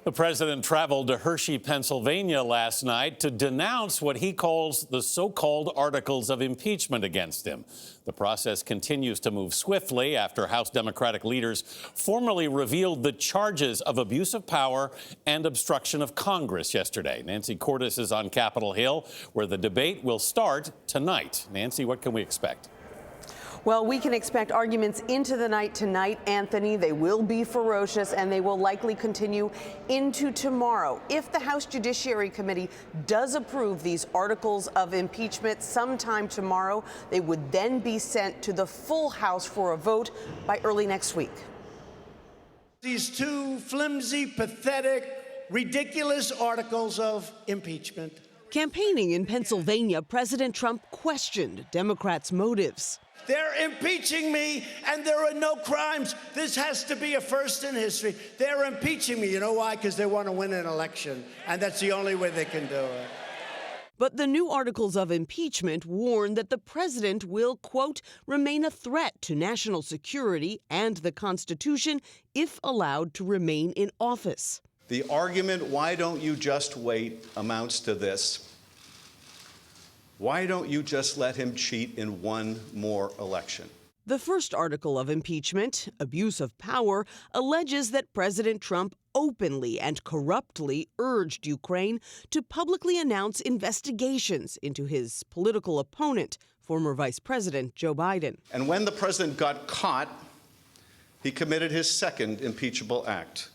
The president traveled to Hershey, Pennsylvania last night to denounce what he calls the so-called articles of impeachment against him. The process continues to move swiftly after House Democratic leaders formally revealed the charges of abuse of power and obstruction of Congress yesterday. Nancy Cordes is on Capitol Hill, where the debate will start tonight. Nancy, what can we expect? Well, we can expect arguments into the night tonight, Anthony. They will be ferocious, and they will likely continue into tomorrow. If the House Judiciary Committee does approve these articles of impeachment sometime tomorrow, they would then be sent to the full House for a vote by early next week. These two flimsy, pathetic, ridiculous articles of impeachment. Campaigning in Pennsylvania, President Trump questioned Democrats' motives. They're impeaching me, and there are no crimes. This has to be a first in history. They're impeaching me. You know why? Because they want to win an election, and that's the only way they can do it. But the new articles of impeachment warn that the president will, quote, remain a threat to national security and the Constitution if allowed to remain in office. The argument, why don't you just wait, amounts to this. Why don't you just let him cheat in one more election? The first article of impeachment, abuse of power, alleges that President Trump openly and corruptly urged Ukraine to publicly announce investigations into his political opponent, former Vice President Joe Biden. And when the president got caught, he committed his second impeachable act.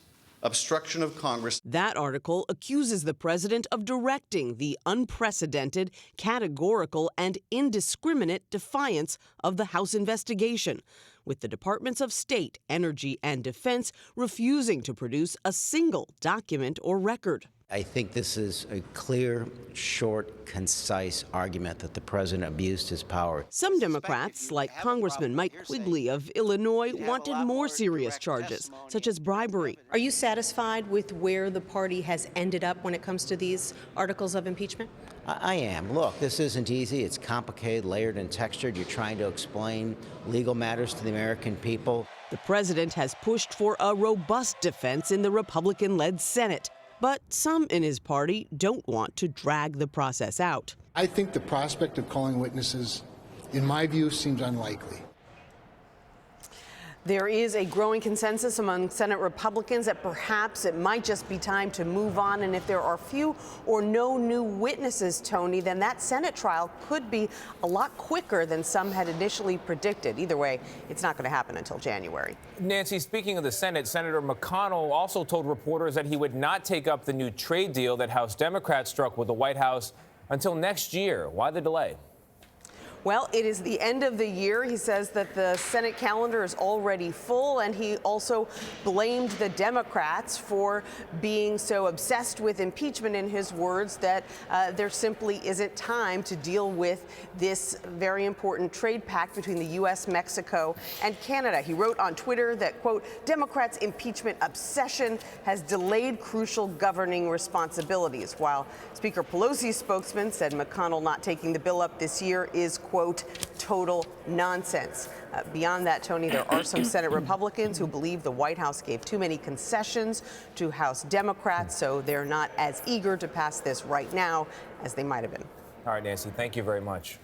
Obstruction of Congress. That article accuses the president of directing the unprecedented, categorical, and indiscriminate defiance of the House investigation, with the Departments of State, Energy, and Defense refusing to produce a single document or record. I think this is a clear, short, concise argument that the president abused his power. Some Democrats, like Congressman Mike Quigley of Illinois, wanted more serious charges, such as bribery. Are you satisfied with where the party has ended up when it comes to these articles of impeachment? I am. Look, this isn't easy. It's complicated, layered, and textured. You're trying to explain legal matters to the American people. The president has pushed for a robust defense in the Republican-led Senate. But some in his party don't want to drag the process out. I think the prospect of calling witnesses, in my view, seems unlikely. There is a growing consensus among Senate Republicans that perhaps it might just be time to move on. And if there are few or no new witnesses, Tony, then that Senate trial could be a lot quicker than some had initially predicted. Either way, it's not going to happen until January. Nancy, speaking of the Senate, Senator McConnell also told reporters that he would not take up the new trade deal that House Democrats struck with the White House until next year. Why the delay? Well, it is the end of the year. He says that the Senate calendar is already full, and he also blamed the Democrats for being so obsessed with impeachment, in his words, that there simply isn't time to deal with this very important trade pact between the U.S., Mexico, and Canada. He wrote on Twitter that, quote, Democrats' impeachment obsession has delayed crucial governing responsibilities, while Speaker Pelosi's spokesman said McConnell not taking the bill up this year is, quote, total nonsense. Beyond that, Tony, there are some Senate Republicans who believe the White House gave too many concessions to House Democrats, so they're not as eager to pass this right now as they might have been. All right, Nancy, thank you very much.